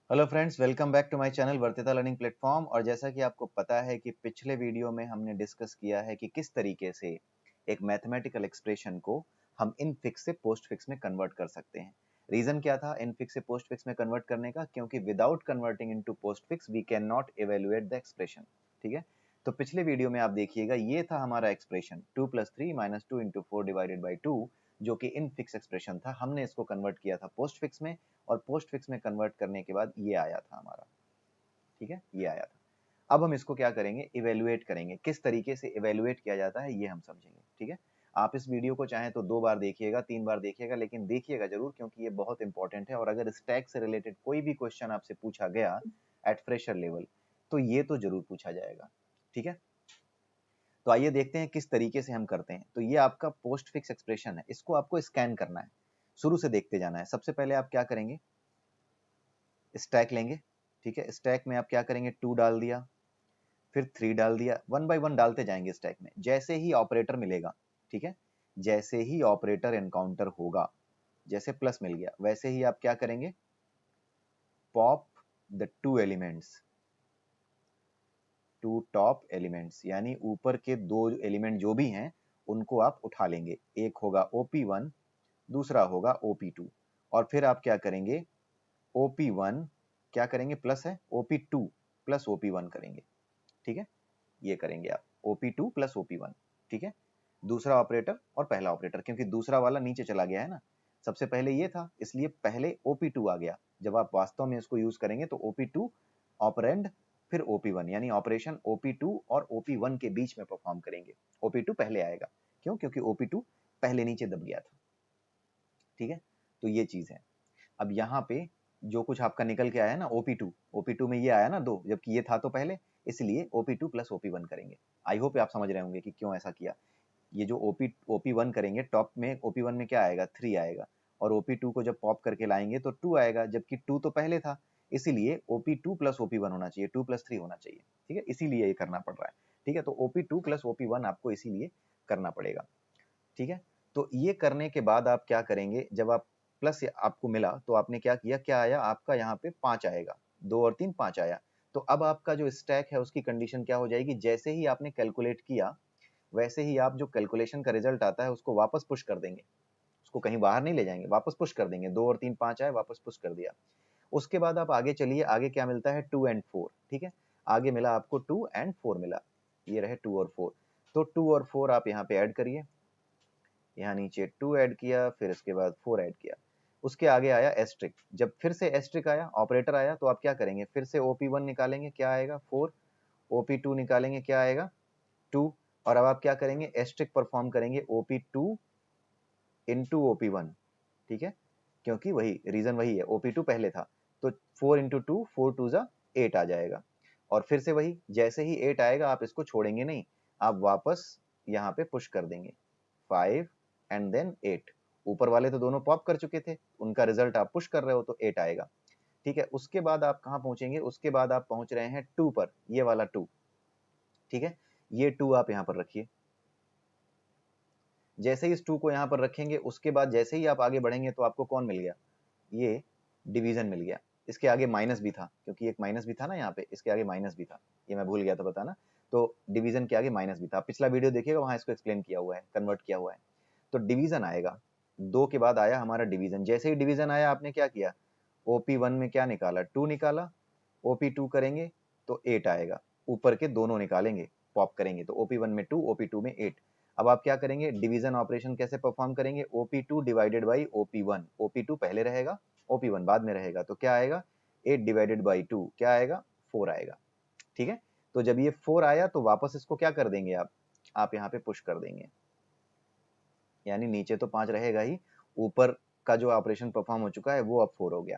Hello friends, welcome back to my channel Vartita learning platform. और जैसा कि आपको पता है कि पिछले वीडियो में हमने डिस्कस किया है कि किस तरीके से एक मैथमेटिकल एक्सप्रेशन को हम इन फिक्स से पोस्ट फिक्स में कन्वर्ट कर सकते हैं। रीजन क्या था इन फिक्स से पोस्ट फिक्स में कन्वर्ट करने का? क्योंकि without converting into postfix we can not evaluate the expression. ठीक है, तो पिछले वीडियो में आप देखिएगा, ये था हमारा एक्सप्रेशन 2+3 - 2 × 4 डिवाइडेड बाई 2, जो कि इन फिक्स एक्सप्रेशन था। हमने इसको कन्वर्ट किया था पोस्ट फिक्स में, और पोस्ट फिक्स में कन्वर्ट करने के बाद ये आया था हमारा। ठीक है, ये आया था। अब हम इसको क्या करेंगे, इवेल्युएट करेंगे। किस तरीके से इवेल्युएट किया जाता है ये हम समझेंगे। ठीक है, आप इस वीडियो को चाहें तो 2 बार देखिएगा, 3 बार देखिएगा, लेकिन देखिएगा जरूर, क्योंकि ये बहुत इंपॉर्टेंट है। और अगर स्टैक से रिलेटेड कोई भी क्वेश्चन आपसे पूछा गया एट फ्रेशर लेवल, तो ये तो जरूर पूछा जाएगा। ठीक है, तो आइए देखते हैं किस तरीके से हम करते हैं। तो ये आपका पोस्ट फिक्स एक्सप्रेशन है, इसको आपको स्कैन करना है, शुरू से देखते जाना है। सबसे पहले आप क्या करेंगे, स्टैक लेंगे। ठीक है, स्टैक में आप क्या करेंगे, 2 डाल दिया, फिर 3 डाल दिया, 1 बाय 1 डालते जाएंगे स्टैक में। जैसे ही ऑपरेटर मिलेगा, ठीक है, जैसे ही ऑपरेटर एनकाउंटर होगा, जैसे प्लस मिल गया, वैसे ही आप क्या करेंगे, pop the 2 elements to top elements, यानी ऊपर के 2 एलिमेंट जो भी हैं उनको आप उठा लेंगे। एक होगा OP1, दूसरा होगा OP2। और फिर आप क्या करेंगे, OP1 क्या करेंगे, प्लस है, OP2 प्लस OP1 करेंगे। ठीक है, ये करेंगे आप OP2 प्लस OP1। ठीक है, दूसरा ऑपरेटर और पहला ऑपरेटर, क्योंकि दूसरा वाला नीचे चला गया है ना, सबसे पहले ये था, इसलिए पहले OP2 आ गया। जब आप वास्तव में इसको यूज करेंगे तो OP2 ऑपरेंड, फिर OP1, यानी ऑपरेशन OP2 और OP1 के बीच में परफॉर्म करेंगे। OP2 पहले आएगा, क्यों? क्योंकि OP2 पहले नीचे दब गया था। ठीक है, तो ये चीज है। अब यहाँ पे जो कुछ आपका निकल के आया ना, OP2 में ये आया ना 2, जबकि ये था तो पहले, इसलिए OP2 प्लस OP1 करेंगे। आई होप आप समझ रहे होंगे कि क्यों ऐसा किया। ये जो OP1 करेंगे, टॉप में OP1 में क्या आएगा, 3 आएगा, और OP2 को जब पॉप करके लाएंगे तो 2 आएगा, जबकि 2 तो पहले था, इसीलिए OP2 प्लस OP1 होना चाहिए, 2 प्लस 3 होना चाहिए। ठीक है, इसीलिए ये करना पड़ रहा है। ठीक है, तो OP2 प्लस OP1 आपको इसीलिए करना पड़ेगा। ठीक है, तो ये करने के बाद आप क्या करेंगे, जब आप प्लस आपको मिला तो आपने क्या किया, क्या आया आपका, यहाँ पे 5 आएगा, 2 और 3 5 आया। तो अब आपका जो स्टैक है उसकी कंडीशन क्या हो जाएगी, जैसे ही आपने कैलकुलेट किया, वैसे ही आप जो कैलकुलेशन का रिजल्ट आता है उसको वापस पुश कर देंगे। उसको कहीं बाहर नहीं ले जाएंगे, वापस पुश कर देंगे। 2 और 3 5 आए, वापस पुश कर दिया। उसके बाद आप आगे चलिए, आगे क्या मिलता है, 2 एंड 4। ठीक है, आगे मिला आपको 2 एंड 4 मिला, ये रहे 2 और 4। तो 2 और 4 आप यहाँ पे ऐड करिए, यहाँ नीचे 2 ऐड किया, फिर इसके बाद 4 ऐड किया। उसके आगे आया एस्ट्रिक। जब फिर से एस्ट्रिक आया, ऑपरेटर आया, तो आप क्या करेंगे, फिर से OP1 निकालेंगे, क्या आएगा 4, OP2 निकालेंगे, क्या आएगा 2। और अब आप क्या करेंगे, एस्ट्रिक परफॉर्म करेंगे OP2 इंटू OP1। ठीक है, क्योंकि वही रीजन वही है, OP2 पहले था, तो 4 इंटू 2, 4 2 जा 8 आ जाएगा। और फिर से वही, जैसे ही 8 आएगा आप इसको छोड़ेंगे नहीं, आप वापस यहाँ पे पुश कर देंगे, 5 एंड देन 8। ऊपर वाले तो दोनों पॉप कर चुके थे, उनका रिजल्ट आप पुश कर रहे हो तो 8 आएगा। ठीक है, उसके बाद आप कहाँ पहुंचेंगे, उसके बाद आप पहुंच रहे हैं 2 पर, ये वाला 2। ठीक है, ये 2 आप यहाँ पर रखिए। जैसे ही इस 2 को यहाँ पर रखेंगे, उसके बाद जैसे ही आप आगे बढ़ेंगे तो आपको कौन मिल गया, ये डिवीजन मिल गया। इसके आगे माइनस भी था, क्योंकि एक माइनस भी था ना यहाँ पे, इसके आगे माइनस भी था, ये मैं भूल गया था बताना। तो डिवीजन के आगे माइनस भी था, पिछला वीडियो देखिएगा, वहां इसको एक्सप्लेन किया हुआ है, कन्वर्ट किया हुआ है। तो डिवीजन आएगा, 2 के बाद आया हमारा डिवीजन। जैसे ही डिवीजन आया, आपने क्या किया, OP1 में क्या निकाला, 2 निकाला, OP2 करेंगे तो 8 आएगा, ऊपर के दोनों निकालेंगे, पॉप करेंगे, तो OP1 में 2, OP2 में 8। अब आप क्या करेंगे, डिवीजन ऑपरेशन कैसे परफॉर्म करेंगे, OP2 divided by OP1। OP2 पहले रहेगा, OP1 बाद में रहेगा, तो क्या आएगा, 8 डिवाइडेड बाई 2 क्या आएगा, 4 आएगा। ठीक है, तो जब ये 4 आया तो वापस इसको क्या कर देंगे आप यहाँ पे पुश कर देंगे, यानी नीचे तो 5 रहेगा ही, ऊपर का जो ऑपरेशन परफॉर्म हो चुका है वो अब 4 हो गया।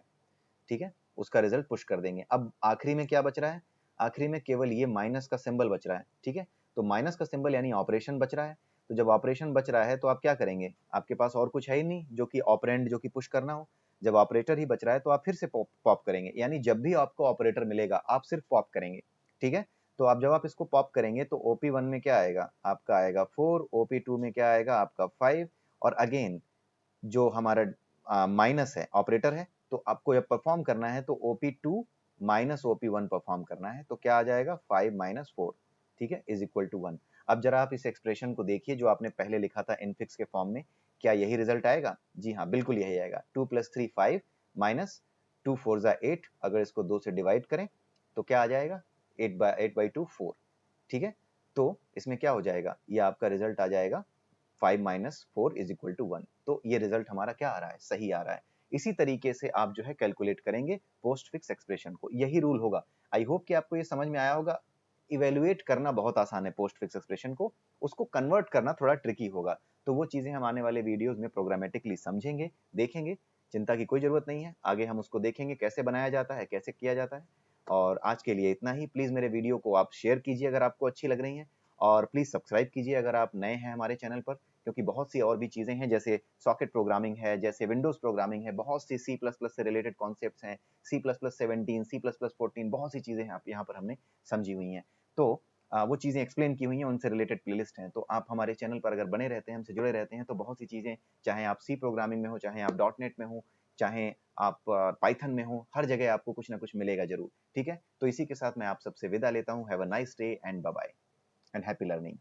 ठीक है, उसका रिजल्ट पुश कर देंगे। अब आखिरी में क्या बच रहा है, आखिरी में केवल ये माइनस का सिंबल बच रहा है। ठीक है, तो माइनस का सिंबल यानी ऑपरेशन बच रहा है। तो जब ऑपरेशन बच रहा है तो आप क्या करेंगे, आपके पास और कुछ है ही नहीं जो कि ऑपरेंड, जो कि पुश करना हो। जब ऑपरेटर ही बच रहा है तो आप फिर से पॉप करेंगे, यानी जब भी आपको ऑपरेटर मिलेगा आप सिर्फ पॉप करेंगे। ठीक है, तो आप जब आप इसको पॉप करेंगे तो OP1 में क्या आएगा, आपका आएगा 4, OP2 में क्या आएगा आपका 5, और अगेन जो हमारा माइनस है, ऑपरेटर है, तो आपको जब परफॉर्म करना है तो OP2 माइनस OP1 परफॉर्म करना है, तो क्या आ जाएगा 5 माइनस 4, ठीक है, इज इक्वल टू 1। अब जरा आप इस एक्सप्रेशन को देखिए जो आपने पहले लिखा था इनफिक्स के फॉर्म में, क्या यही रिजल्ट आएगा? जी हाँ, बिल्कुल यही आएगा। 2 + 3 5 माइनस 2 4 8, अगर इसको 2 से डिवाइड करें तो क्या आ जाएगा 8/2 4, ठीक है। तो इसमें क्या हो जाएगा, ये आपका रिजल्ट आ जाएगा 5 माइनस 4 इज इक्वल टू 1। तो ये रिजल्ट हमारा क्या आ रहा है, सही आ रहा है। इसी तरीके से आप जो है कैलकुलेट करेंगे पोस्ट फिक्स एक्सप्रेशन को, यही रूल होगा। आई होप कि आपको ये समझ में आया होगा। इवेल्युएट करना बहुत आसान है पोस्ट फिक्स एक्सप्रेशन को, उसको कन्वर्ट करना थोड़ा ट्रिकी होगा। तो वो चीजें हम आने वाले वीडियोस में प्रोग्रामेटिकली समझेंगे, देखेंगे। चिंता की कोई जरूरत नहीं है, आगे हम उसको देखेंगे कैसे बनाया जाता है, कैसे किया जाता है। और आज के लिए इतना ही। प्लीज मेरे वीडियो को आप शेयर कीजिए अगर आपको अच्छी लग रही है, और प्लीज सब्सक्राइब कीजिए अगर आप नए हैं हमारे चैनल पर, क्योंकि बहुत सी और भी चीजें हैं, जैसे सॉकेट प्रोग्रामिंग है, जैसे विंडोज प्रोग्रामिंग है, बहुत सी C++ से रिलेटेड कॉन्सेप्ट्स हैं, C++17, C++14, बहुत सी चीजें हैं यहाँ पर हमने समझी हुई हैं। तो वो चीजें एक्सप्लेन की हुई हैं, उनसे रिलेटेड प्लेलिस्ट हैं। तो आप हमारे चैनल पर अगर बने रहते हैं, हमसे जुड़े रहते हैं, तो बहुत सी चीजें, चाहे आप सी प्रोग्रामिंग में हो, चाहे आप .NET में हो, चाहे आप पाइथन में हो, हर जगह आपको कुछ ना कुछ मिलेगा जरूर, ठीक है। तो इसी के साथ मैं आप सबसे विदा लेता हूँ। Have a nice day and bye bye and happy learning.